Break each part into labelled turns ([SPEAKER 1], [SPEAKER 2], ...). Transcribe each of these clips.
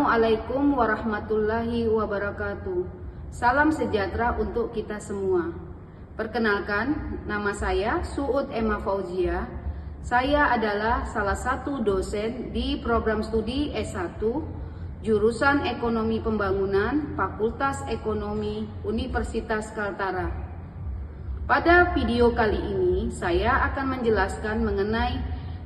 [SPEAKER 1] Assalamualaikum warahmatullahi wabarakatuh. Salam sejahtera untuk kita semua. Perkenalkan, nama saya Suud Emma Fauzia. Saya adalah salah satu dosen di program studi S1 jurusan Ekonomi Pembangunan Fakultas Ekonomi Universitas Kaltara. Pada video kali ini, saya akan menjelaskan mengenai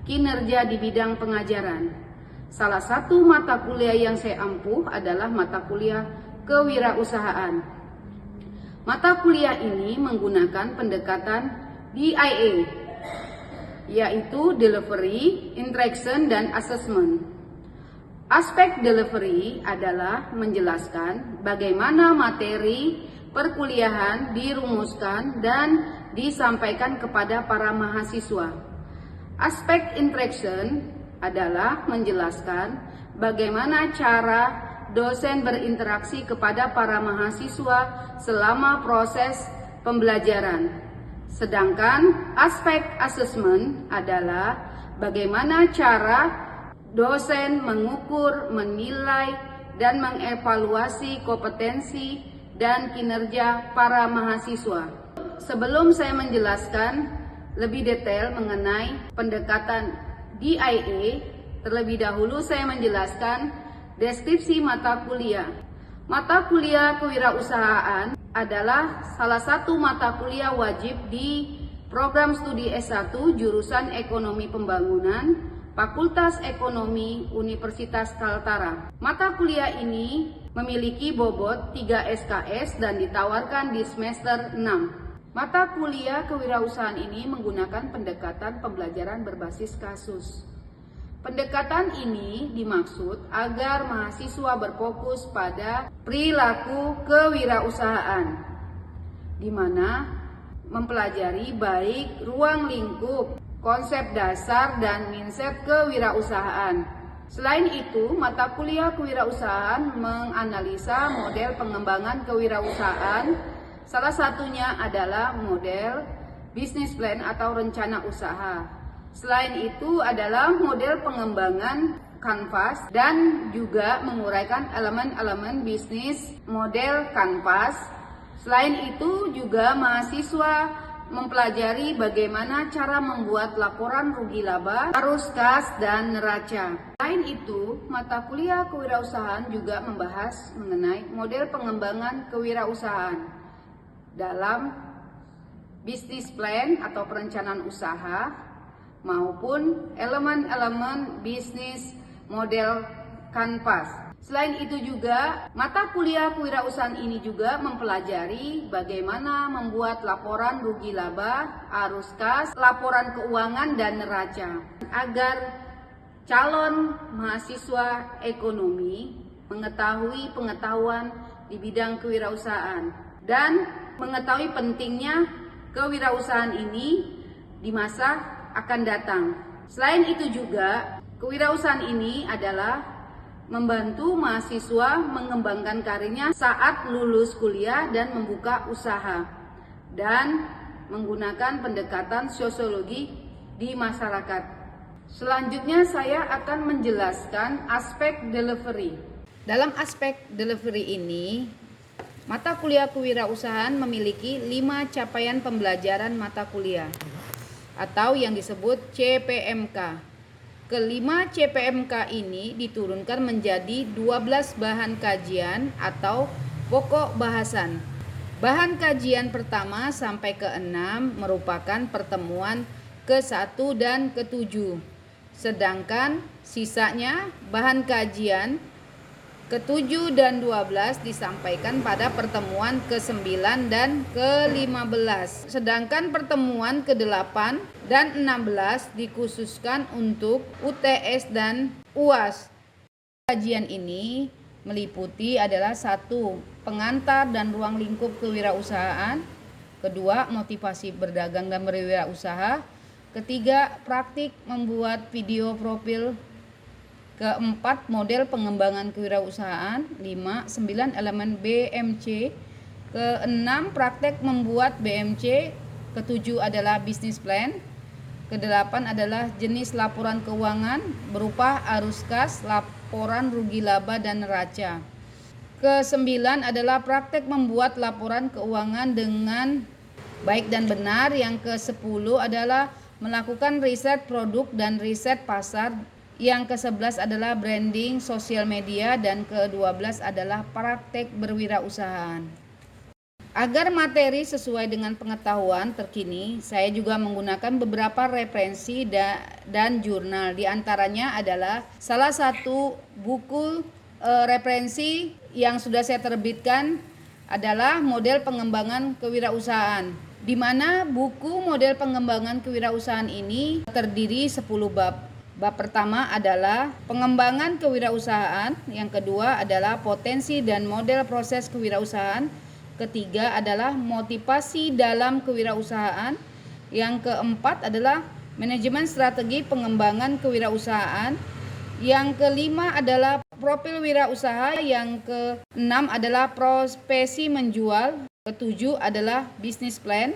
[SPEAKER 1] kinerja di bidang pengajaran. Salah satu mata kuliah yang saya ampuh adalah mata kuliah kewirausahaan. Mata kuliah ini menggunakan pendekatan DIA, yaitu Delivery, Interaction, dan Assessment. Aspek delivery adalah menjelaskan bagaimana materi perkuliahan dirumuskan dan disampaikan kepada para mahasiswa. Aspek interaction adalah menjelaskan bagaimana cara dosen berinteraksi kepada para mahasiswa selama proses pembelajaran. Sedangkan aspek assessment adalah bagaimana cara dosen mengukur, menilai, dan mengevaluasi kompetensi dan kinerja para mahasiswa. Sebelum saya menjelaskan lebih detail mengenai pendekatan DIA, terlebih dahulu saya menjelaskan deskripsi mata kuliah. Mata kuliah kewirausahaan adalah salah satu mata kuliah wajib di program studi S1 jurusan Ekonomi Pembangunan Fakultas Ekonomi Universitas Kaltara. Mata kuliah ini memiliki bobot 3 SKS dan ditawarkan di semester 6. Mata kuliah kewirausahaan ini menggunakan pendekatan pembelajaran berbasis kasus. Pendekatan ini dimaksud agar mahasiswa berfokus pada perilaku kewirausahaan, di mana mempelajari baik ruang lingkup, konsep dasar, dan mindset kewirausahaan. Selain itu, mata kuliah kewirausahaan menganalisa model pengembangan kewirausahaan. Salah satunya adalah model business plan atau rencana usaha. Selain itu adalah model pengembangan kanvas dan juga menguraikan elemen-elemen bisnis model kanvas. Selain itu juga mahasiswa mempelajari bagaimana cara membuat laporan rugi laba, arus kas, dan neraca. Selain itu, mata kuliah kewirausahaan juga membahas mengenai model pengembangan kewirausahaan dalam bisnis plan atau perencanaan usaha maupun elemen-elemen bisnis model kanvas. Selain itu juga mata kuliah kewirausahaan ini juga mempelajari bagaimana membuat laporan rugi laba, arus kas, laporan keuangan, dan neraca agar calon mahasiswa ekonomi mengetahui pengetahuan di bidang kewirausahaan dan mengetahui pentingnya kewirausahaan ini di masa akan datang. Selain itu juga, kewirausahaan ini adalah membantu mahasiswa mengembangkan karirnya saat lulus kuliah dan membuka usaha, dan menggunakan pendekatan sosiologi di masyarakat. Selanjutnya saya akan menjelaskan aspek delivery. Dalam aspek delivery ini, mata kuliah kewirausahaan memiliki 5 capaian pembelajaran mata kuliah atau yang disebut CPMK. Kelima CPMK ini diturunkan menjadi 12 bahan kajian atau pokok bahasan. Bahan kajian pertama sampai ke-6 merupakan pertemuan ke-1 dan ke-7. Sedangkan sisanya bahan kajian ke-7 dan 12 disampaikan pada pertemuan ke-9 dan ke-15. Sedangkan pertemuan ke-8 dan 16 dikhususkan untuk UTS dan UAS. Kajian ini meliputi adalah 1. Pengantar dan ruang lingkup kewirausahaan. 2. Motivasi berdagang dan berwirausaha. 3. Praktik membuat video profil. 4. Model pengembangan kewirausahaan. 5. 9 elemen BMC. 6. Praktek membuat BMC. 7 adalah business plan. Kedelapan adalah jenis laporan keuangan berupa arus kas, laporan rugi laba dan neraca. Kesembilan adalah praktek membuat laporan keuangan dengan baik dan benar. Yang ke-10 adalah melakukan riset produk dan riset pasar. Yang ke-11 adalah branding sosial media dan ke-12 adalah praktek berwirausahaan. Agar materi sesuai dengan pengetahuan terkini, saya juga menggunakan beberapa referensi dan jurnal. Di antaranya adalah salah satu buku referensi yang sudah saya terbitkan adalah model pengembangan kewirausahaan, di mana buku model pengembangan kewirausahaan ini terdiri 10 bab. Bab pertama adalah pengembangan kewirausahaan, yang kedua adalah potensi dan model proses kewirausahaan, ketiga adalah motivasi dalam kewirausahaan, yang keempat adalah manajemen strategi pengembangan kewirausahaan, yang kelima adalah profil wirausaha, yang keenam adalah profesi menjual, ketujuh adalah bisnis plan,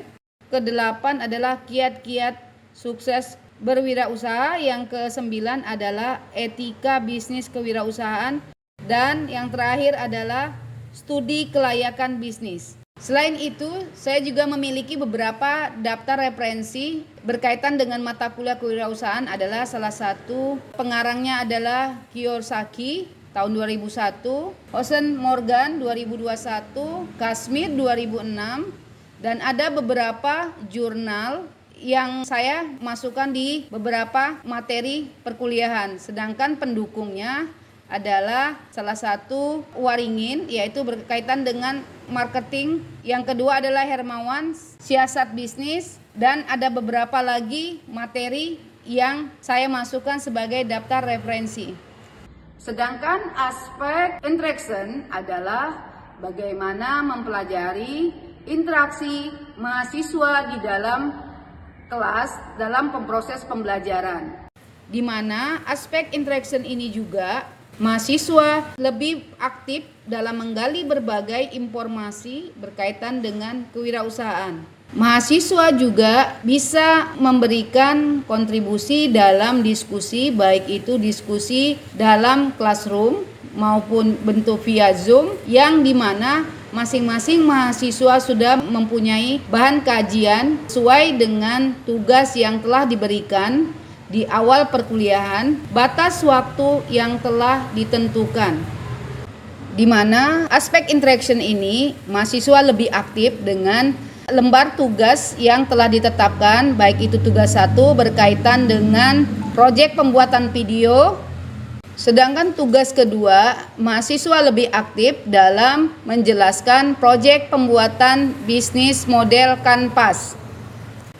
[SPEAKER 1] kedelapan adalah kiat-kiat sukses berwirausaha, yang kesembilan adalah etika bisnis kewirausahaan, dan yang terakhir adalah studi kelayakan bisnis. Selain itu, saya juga memiliki beberapa daftar referensi berkaitan dengan mata kuliah kewirausahaan. Adalah salah satu pengarangnya adalah Kiyosaki tahun 2001, Hosen Morgan 2021, Kashmir 2006, dan ada beberapa jurnal yang saya masukkan di beberapa materi perkuliahan, sedangkan pendukungnya adalah salah satu Waringin, yaitu berkaitan dengan marketing. Yang kedua adalah Hermawan, siasat bisnis, dan ada beberapa lagi materi yang saya masukkan sebagai daftar referensi. Sedangkan aspek interaction adalah bagaimana mempelajari interaksi mahasiswa di dalam kelas dalam proses pembelajaran, di mana aspek interaction ini juga mahasiswa lebih aktif dalam menggali berbagai informasi berkaitan dengan kewirausahaan. Mahasiswa juga bisa memberikan kontribusi dalam diskusi, baik itu diskusi dalam classroom maupun bentuk via Zoom, yang dimana masing-masing mahasiswa sudah mempunyai bahan kajian sesuai dengan tugas yang telah diberikan di awal perkuliahan, batas waktu yang telah ditentukan, di mana aspek interaction ini mahasiswa lebih aktif dengan lembar tugas yang telah ditetapkan, baik itu tugas 1 berkaitan dengan proyek pembuatan video, sedangkan tugas kedua mahasiswa lebih aktif dalam menjelaskan proyek pembuatan bisnis model kanvas.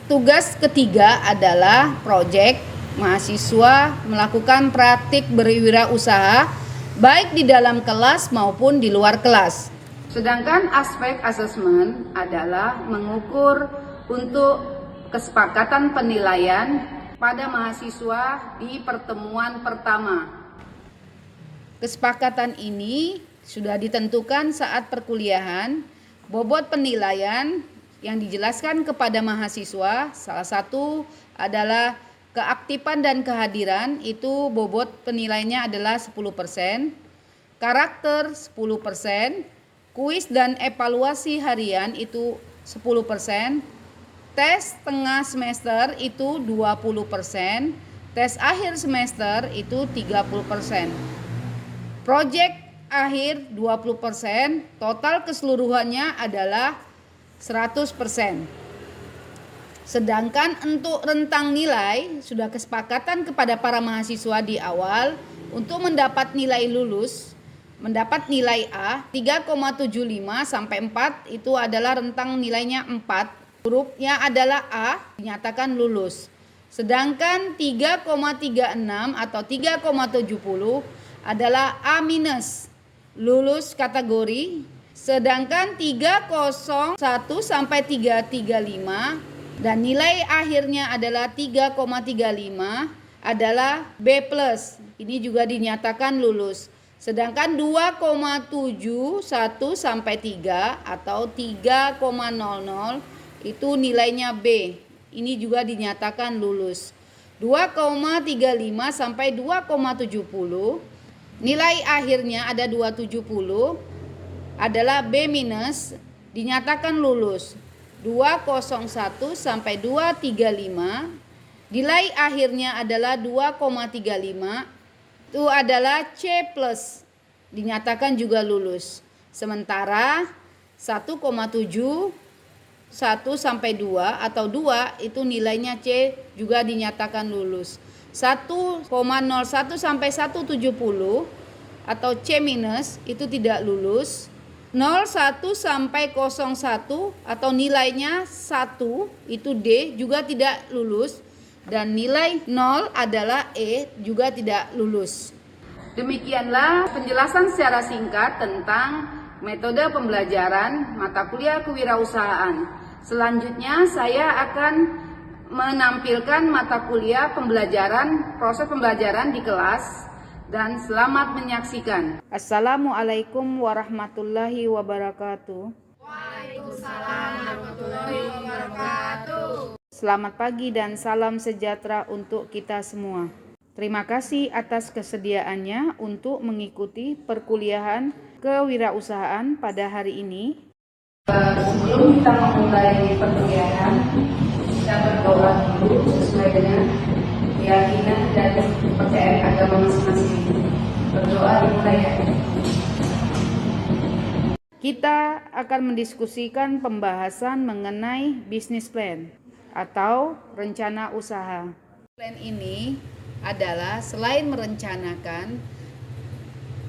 [SPEAKER 1] Tugas ketiga adalah proyek mahasiswa melakukan praktik berwirausaha baik di dalam kelas maupun di luar kelas. Sedangkan aspek asesmen adalah mengukur untuk kesepakatan penilaian pada mahasiswa di pertemuan pertama. Kesepakatan ini sudah ditentukan saat perkuliahan. Bobot penilaian yang dijelaskan kepada mahasiswa, salah satu adalah keaktifan dan kehadiran, itu bobot penilaiannya adalah 10%, karakter 10%, kuis dan evaluasi harian itu 10%, tes tengah semester itu 20%, tes akhir semester itu 30%, proyek akhir 20%, total keseluruhannya adalah 100%. Sedangkan untuk rentang nilai sudah kesepakatan kepada para mahasiswa di awal untuk mendapat nilai lulus, mendapat nilai A 3,75 sampai 4 itu adalah rentang nilainya 4, hurufnya adalah A, dinyatakan lulus. Sedangkan 3,36 atau 3,70 adalah A minus, lulus kategori. Sedangkan 301 sampai 335 dan nilai akhirnya adalah 3,35 adalah B+. Ini juga dinyatakan lulus. Sedangkan 2,71 sampai 3 atau 3,00 itu nilainya B. ini juga dinyatakan lulus. 2,35 sampai 2,70. Nilai akhirnya ada 270 adalah B minus, dinyatakan lulus. 201 sampai 235, nilai akhirnya adalah 2,35, itu adalah C plus, dinyatakan juga lulus. Sementara 1,7, 1 sampai 2 atau 2 itu nilainya C juga dinyatakan lulus. 1,01 sampai 170 atau C minus itu tidak lulus. 01 sampai 01 atau nilainya 1 itu D juga tidak lulus. Dan nilai 0 adalah E juga tidak lulus. Demikianlah penjelasan secara singkat tentang metode pembelajaran mata kuliah kewirausahaan. Selanjutnya saya akan menampilkan mata kuliah pembelajaran, proses pembelajaran di kelas, dan selamat menyaksikan. Assalamualaikum warahmatullahi wabarakatuh.
[SPEAKER 2] Waalaikumsalam warahmatullahi wabarakatuh.
[SPEAKER 1] Selamat pagi dan salam sejahtera untuk kita semua. Terima kasih atas kesediaannya untuk mengikuti perkuliahan kewirausahaan pada hari ini. Sebelum kita memulai perkuliahan, kita berdoa dulu sesuai dengan keyakinan dan kepercayaan agama masing-masing. Berdoa dimulai ya. Kita akan mendiskusikan pembahasan mengenai business plan atau rencana usaha. Plan ini adalah selain merencanakan,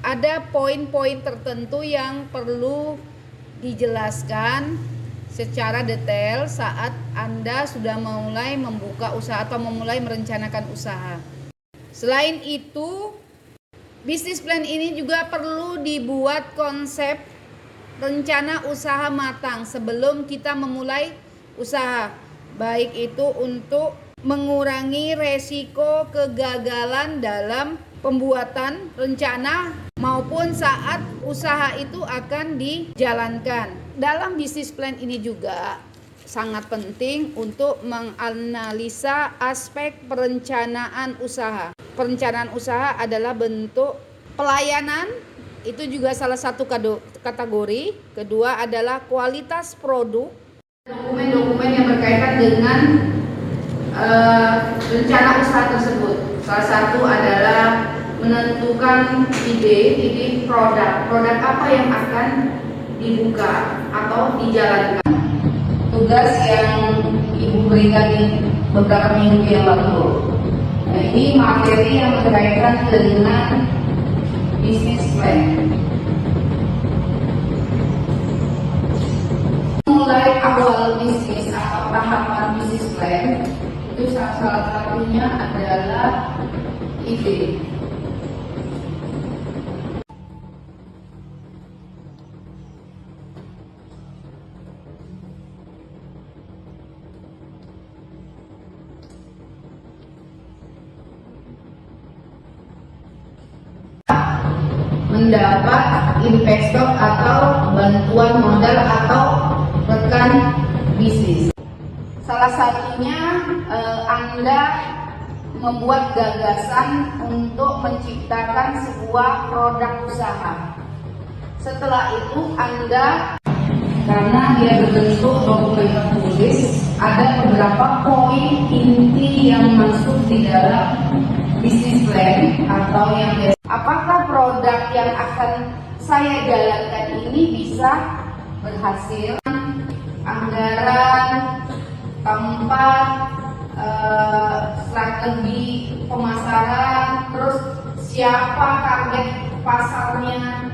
[SPEAKER 1] ada poin-poin tertentu yang perlu dijelaskan secara detail saat Anda sudah memulai membuka usaha atau memulai merencanakan usaha. Selain itu, bisnis plan ini juga perlu dibuat konsep rencana usaha matang sebelum kita memulai usaha, baik itu untuk mengurangi resiko kegagalan dalam pembuatan rencana maupun saat usaha itu akan dijalankan. Dalam bisnis plan ini juga sangat penting untuk menganalisa aspek perencanaan usaha. Perencanaan usaha adalah bentuk pelayanan, itu juga salah satu kategori. Kedua adalah kualitas produk. Dokumen-dokumen yang berkaitan dengan rencana usaha tersebut. Salah satu adalah menentukan ide produk apa yang akan dibuka atau dijalankan. Tugas yang Ibu berikan beberapa minggu yang lalu. Nah, ini materi yang berkaitan dengan business plan. Mulai awal bisnis atau tahapan bisnis plan itu salah satunya adalah ide. Mendapat investor atau bantuan modal atau rekan bisnis. Salah satunya Anda membuat gagasan untuk menciptakan sebuah produk usaha. Setelah itu Anda, karena dia berbentuk dokumen tertulis, ada beberapa poin inti yang masuk di dalam business plan atau yang apakah produk yang akan saya jalankan ini bisa berhasil, anggaran, tempat, strategi pemasaran, terus siapa target pasarnya,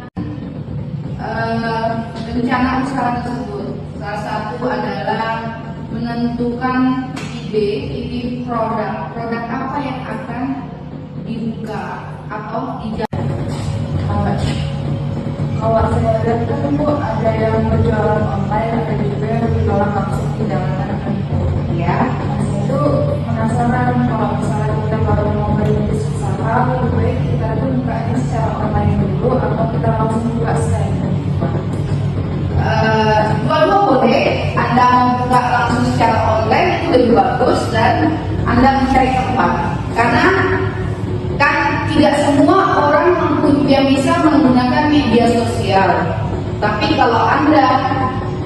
[SPEAKER 1] rencana usaha tersebut. Salah satu adalah menentukan ide produk apa yang akan dibuka atau dijalankan.
[SPEAKER 2] Kalau saya lihat kan Bu, ada yang berjualan online, ada juga yang berjualan langsung di jalanan kan Bu.
[SPEAKER 1] Ya,
[SPEAKER 2] Itu penasaran kalau misalnya kita baru mau merintis usaha, lebih baik kita tuh bukanya secara online dulu atau kita langsung buka selain
[SPEAKER 1] dua-dua boleh. Anda mau buka langsung secara online itu lebih bagus. Karena kan tidak semua orang yang bisa menggunakan media sosial. Tapi kalau Anda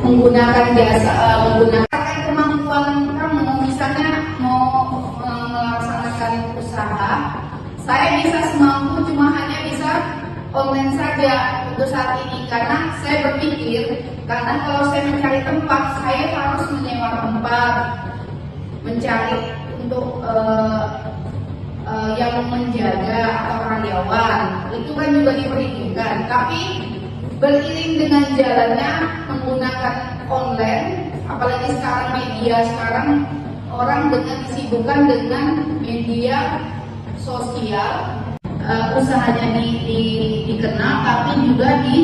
[SPEAKER 1] menggunakan menggunakan kemampuan kamu, misalnya mau melaksanakan usaha, saya bisa semampu cuma hanya bisa online saja untuk saat ini, karena saya berpikir karena kalau saya mencari tempat, saya harus menyewa tempat, mencari untuk yang menjaga atau karyawan, itu kan juga diperhitungkan. Tapi beriring dengan jalannya menggunakan online, apalagi sekarang media sekarang orang dengan disibukkan dengan media sosial, usahanya dikenal, tapi juga di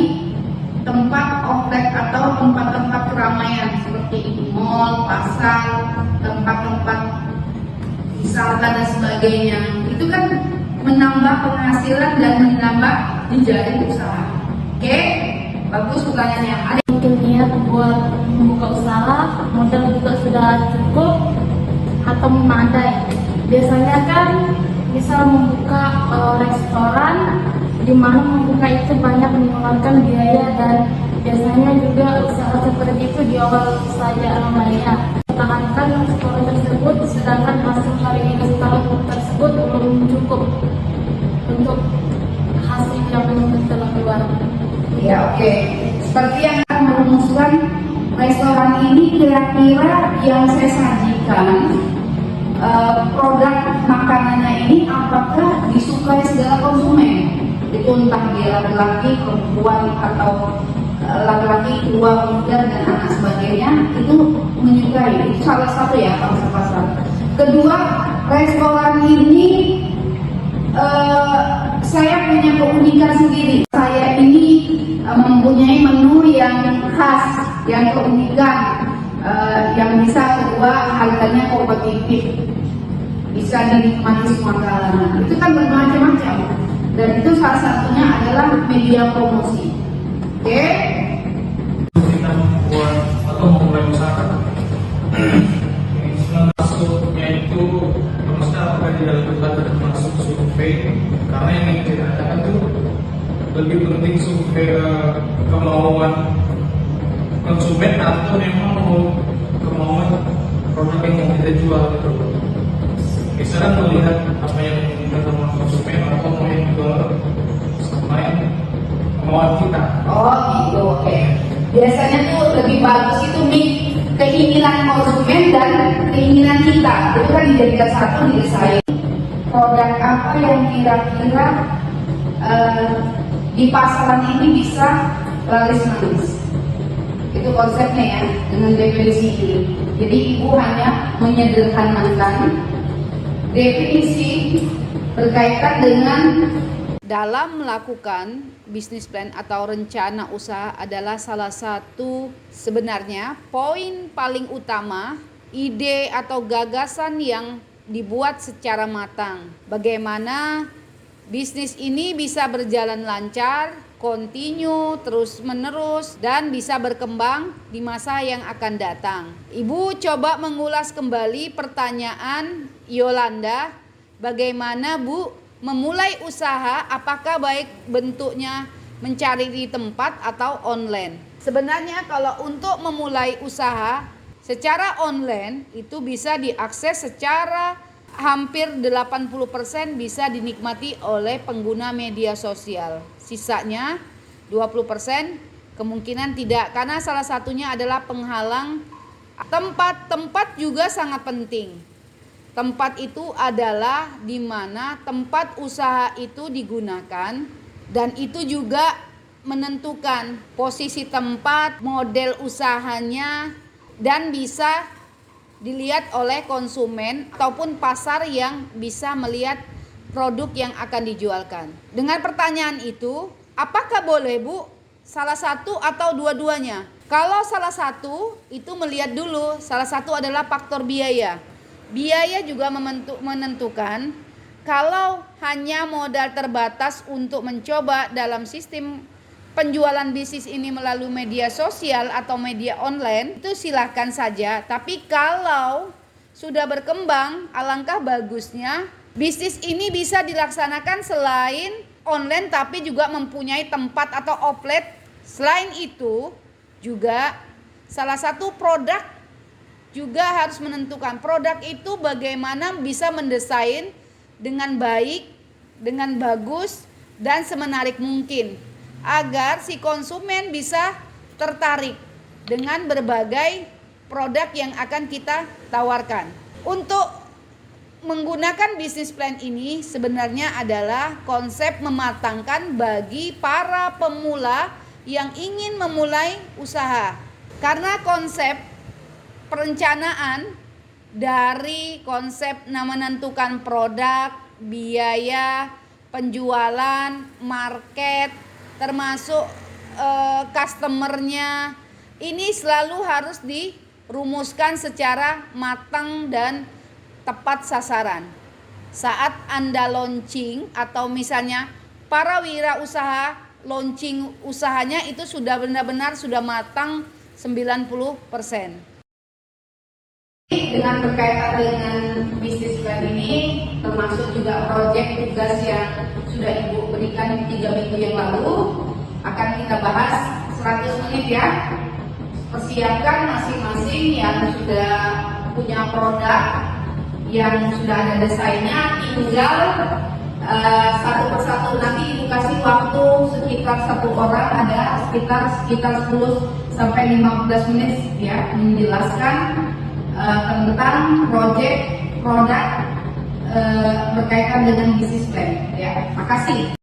[SPEAKER 1] tempat outlet atau tempat-tempat keramaian seperti mall, pasar, tempat-tempat wisata dan sebagainya. Itu kan menambah penghasilan dan menambah jejaring usaha. Oke, bagus pertanyaannya. Ada
[SPEAKER 3] mungkin niat buat membuka usaha, modal juga sudah cukup atau memadai. Biasanya kan misal membuka restoran, di mana membuka itu banyak mengeluarkan biaya, dan biasanya juga usaha seperti itu di awal saja namanya. Pertahankan restoran tersebut, sedangkan hasil dari restoran tersebut belum cukup untuk hasil yang telah keluar.
[SPEAKER 1] Ya, oke. Seperti yang akan merumuskan restoran ini, kira-kira yang saya sajikan produk makanannya ini apakah disukai segala konsumen? Itu entah dia laki-laki, perempuan, atau laki-laki, tua, muda, dan anak sebagainya, itu menyukai. Itu salah satu ya pangsa pasar. Kedua, restoran ini saya punya keunikan sendiri. Saya ini mempunyai menu yang khas, yang keunikan, yang bisa kedua harganya kompetitif, bisa dinikmati semua kalangan. Itu kan bermacam-macam, dan itu salah satunya adalah media promosi. Oke?
[SPEAKER 4] Kita membuat atau memulai usaha. Masuknya itu maksudnya apakah tidak termasuk survei, karena yang ingin kita katakan itu lebih penting survei kemauan konsumen atau memang kemauan produk yang kita jual gitu. Misalnya melihat apa yang diinginkan sama konsumen atau mau yang jual sama yang kemauan kita.
[SPEAKER 1] Oh gitu, oke. Biasanya tuh lebih bagus itu keinginan konsumen dan keinginan kita. Itu kan dijadikan satu didesain. Produk apa yang kira-kira di pasaran ini bisa laris manis? Itu konsepnya ya, dengan definisi ini. Jadi ibu hanya menyederhanakan definisi berkaitan dengan dalam melakukan bisnis plan atau rencana usaha adalah salah satu sebenarnya poin paling utama ide atau gagasan yang dibuat secara matang. Bagaimana bisnis ini bisa berjalan lancar, kontinu, terus menerus, dan bisa berkembang di masa yang akan datang. Ibu coba mengulas kembali pertanyaan Yolanda, bagaimana Bu memulai usaha, apakah baik bentuknya mencari di tempat atau online? Sebenarnya kalau untuk memulai usaha secara online itu bisa diakses secara hampir 80% bisa dinikmati oleh pengguna media sosial. Sisanya 20% kemungkinan tidak, karena salah satunya adalah penghalang tempat juga sangat penting. Tempat itu adalah di mana tempat usaha itu digunakan, dan itu juga menentukan posisi tempat, model usahanya, dan bisa dilihat oleh konsumen ataupun pasar yang bisa melihat produk yang akan dijualkan. Dengan pertanyaan itu, apakah boleh Bu salah satu atau dua-duanya? Kalau salah satu itu melihat dulu, salah satu adalah faktor biaya. Biaya juga menentukan. Kalau hanya modal terbatas untuk mencoba dalam sistem penjualan bisnis ini melalui media sosial atau media online, itu silahkan saja. Tapi kalau sudah berkembang, alangkah bagusnya Bisnis ini bisa dilaksanakan selain online tapi juga mempunyai tempat atau outlet. Selain itu juga salah satu produk juga harus menentukan produk itu bagaimana bisa mendesain dengan baik, dengan bagus dan semenarik mungkin agar si konsumen bisa tertarik dengan berbagai produk yang akan kita tawarkan. Untuk menggunakan bisnis plan ini sebenarnya adalah konsep mematangkan bagi para pemula yang ingin memulai usaha. Karena konsep perencanaan dari konsep menentukan produk, biaya, penjualan, market, termasuk customernya, ini selalu harus dirumuskan secara matang dan tepat sasaran. Saat Anda launching atau misalnya para wirausaha launching usahanya itu sudah benar-benar sudah matang 90%.
[SPEAKER 2] Dengan berkaitan dengan bisnis plan ini, termasuk juga proyek tugas yang sudah Ibu berikan 3 minggu yang lalu, akan kita bahas 100 menit ya. Persiapkan masing-masing yang sudah punya produk, yang sudah ada desainnya, tinggal satu persatu. Nanti Ibu kasih waktu sekitar 1 orang ada sekitar 10 sampai 15 menit ya menjelaskan tentang proyek produk berkaitan dengan bisnis plan ya. Makasih.